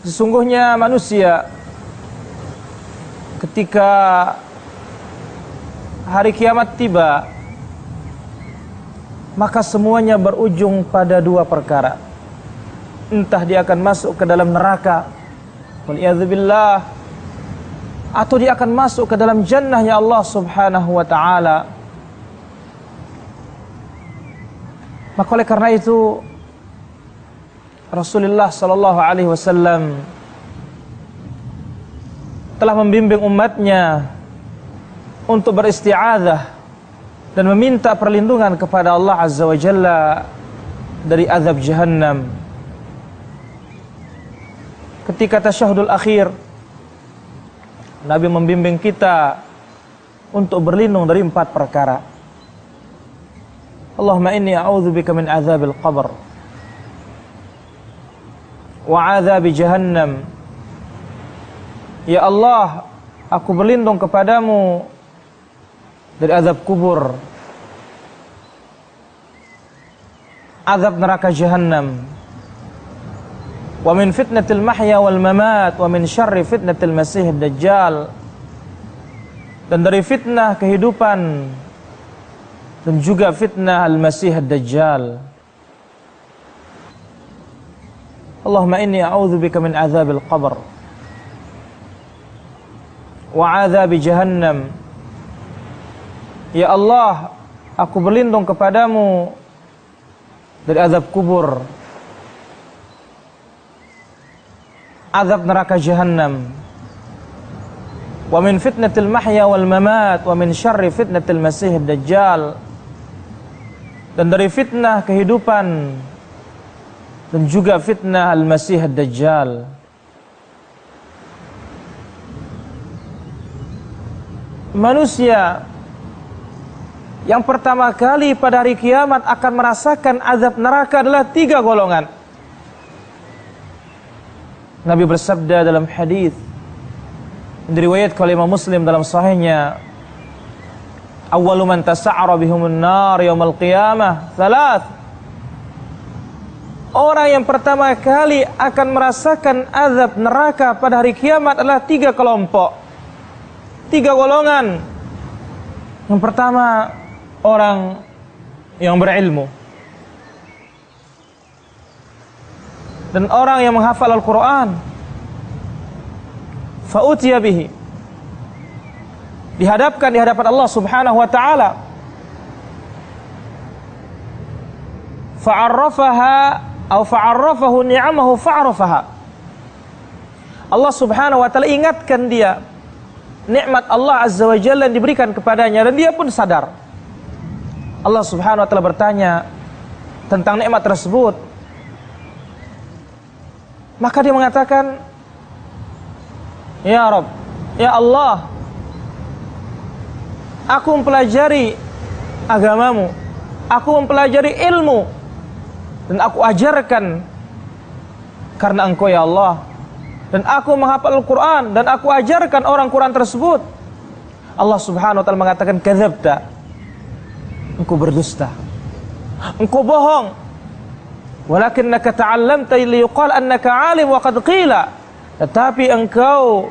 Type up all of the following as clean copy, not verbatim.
Sesungguhnya manusia ketika hari kiamat tiba, maka semuanya berujung pada dua perkara. Entah dia akan masuk ke dalam neraka, waliyadzubillah, atau dia akan masuk ke dalam jannahnya Allah subhanahu wa ta'ala. Maka oleh karena itu Rasulullah sallallahu alaihi wasallam telah membimbing umatnya untuk beristi'adzah dan meminta perlindungan kepada Allah azza wa jalla dari azab jahannam. Ketika tasyahudul akhir, Nabi membimbing kita untuk berlindung dari 4 perkara. Allahumma inni a'udzubika min azabil qabr wa azabi jahannam. Ya Allah, aku berlindung kepadamu dari azab kubur, azab neraka jahannam, wa min fitnatil mahya wal mamat, wa min syarri fitnatil masih dajjal, dan dari fitnah kehidupan dan juga fitnah al-masih dajjal. Allahumma inni a'udzubika min azabil qabr wa azabi jahannam. Ya Allah, aku berlindung kepadamu dari azab kubur, azab neraka jahannam, wa min fitnatil mahya wal mamat, wa min syarri fitnatil masih dajjal, dan dari fitnah kehidupan dan juga fitnah al-masih dajjal. Manusia yang pertama kali pada hari kiamat akan merasakan azab neraka adalah 3 golongan. Nabi bersabda dalam hadis yang diriwayatkan oleh Imam Muslim dalam sahihnya, awwalu man tasa'ara bihumun nar yaumal qiyamah 3. Orang yang pertama kali akan merasakan azab neraka pada hari kiamat adalah 3 kelompok, 3 golongan. Yang pertama, orang yang berilmu dan orang yang menghafal Al-Quran, fa'utiya bihi, dihadapkan di hadapan Allah subhanahu wa ta'ala, fa'arrafaha atau fa'arrafahu ni'amahu fa'arrafaha. Allah subhanahu wa ta'ala ingatkan dia nikmat Allah azza wa jalla yang diberikan kepadanya, dan dia pun sadar. Allah subhanahu wa ta'ala bertanya tentang nikmat tersebut, maka dia mengatakan, ya Rabb, ya Allah, aku mempelajari agamamu, aku mempelajari ilmu, dan aku ajarkan karena Engkau ya Allah, dan aku menghafal Al-Quran, dan aku ajarkan orang Quran tersebut. Allah subhanahu wa ta'ala mengatakan, kadzabta, engkau berdusta, engkau bohong. Walakinnaka ta'allamta liyuqal annaka alim wa qad qila, tetapi engkau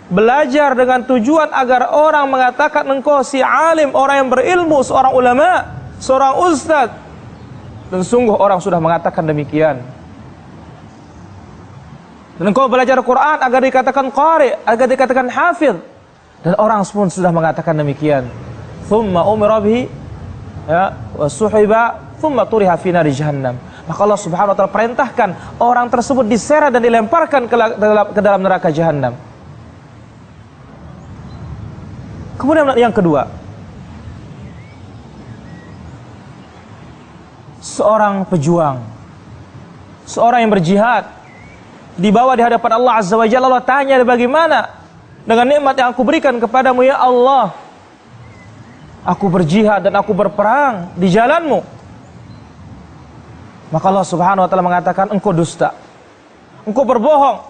belajar dengan tujuan agar orang mengatakan engkau si alim, orang yang berilmu, seorang ulama, seorang ustaz. Dan sungguh orang sudah mengatakan demikian. Dan engkau belajar Quran agar dikatakan qari, agar dikatakan hafidh, dan orang pun sudah mengatakan demikian. Thumma umira bihi, ya, wa suhiba, thumma turiha fi nari jahannam. Maka Allah subhanahu wa ta'ala perintahkan orang tersebut diseret dan dilemparkan ke dalam neraka jahannam. Kemudian yang kedua, seorang pejuang, seorang yang berjihad, dibawa di hadapan Allah azza wa jalla. Allah tanya, bagaimana dengan nikmat yang aku berikan kepadamu ya Allah? Aku berjihad dan aku berperang di jalanmu. Maka Allah subhanahu wa ta'ala mengatakan, engkau dusta, engkau berbohong.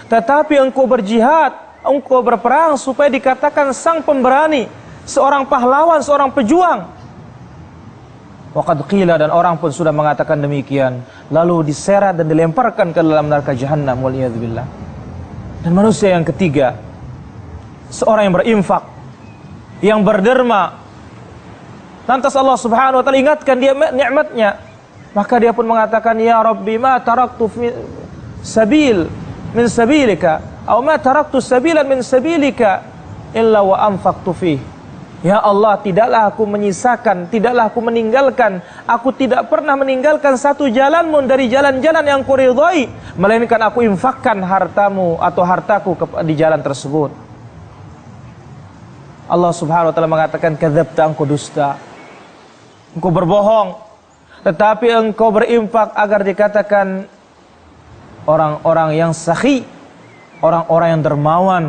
Tetapi engkau berjihad, engkau berperang supaya dikatakan sang pemberani, seorang pahlawan, seorang pejuang. Waqad qila, dan orang pun sudah mengatakan demikian, lalu diseret dan dilemparkan ke dalam neraka jahanam, waliyadzubillah. Dan manusia yang ketiga, seorang yang berinfak, yang berderma. Lantas Allah Subhanahu wa taala ingatkan dia nikmatnya, maka dia pun mengatakan, ya Rabbi, ma taraktu sabil min sabilika, atau ma taraktu sabilan min sabilika illa wa anfaqtu fihi. Ya Allah, tidaklah aku menyisakan, tidaklah aku meninggalkan, aku tidak pernah meninggalkan satu jalanmu dari jalan-jalan yang kuridhai, melainkan aku infakkan hartamu atau hartaku di jalan tersebut. Allah Subhanahu wa taala mengatakan, kadzabta, engkau dusta, engkau berbohong, tetapi engkau berinfak agar dikatakan orang-orang yang sakhi, orang-orang yang dermawan,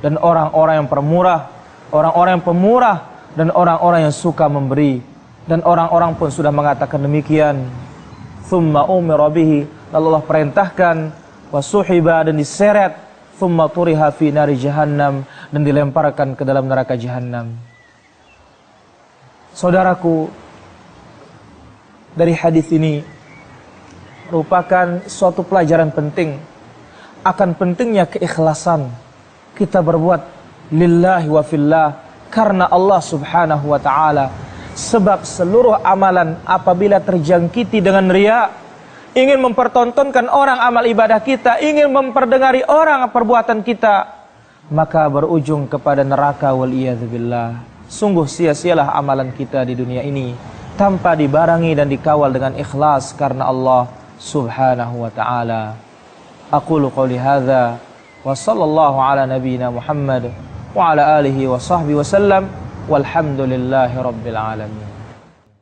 dan orang-orang yang pemurah, orang-orang yang pemurah, dan orang-orang yang suka memberi. Dan orang-orang pun sudah mengatakan demikian. Thumma umira bihi, lalu Allah perintahkan, wasuhiba, dan diseret, thumma turiha fi nari jahannam, dan dilemparkan ke dalam neraka jahannam. Saudaraku, dari hadis ini merupakan suatu pelajaran penting akan pentingnya keikhlasan kita berbuat lillahi wa fillah, karena Allah Subhanahu wa ta'ala. Sebab seluruh amalan apabila terjangkiti dengan riya, ingin mempertontonkan orang amal ibadah kita, ingin memperdengari orang perbuatan kita, maka berujung kepada neraka, waliyadzubillah. Sungguh sia-sialah amalan kita di dunia ini tanpa dibarengi dan dikawal dengan ikhlas karena Allah Subhanahu wa ta'ala. Aqulu qouli hadza wa sallallahu ala nabiyyina Muhammad wa ala alihi wa sahbihi wa sallam, walhamdulillahi rabbil alamin.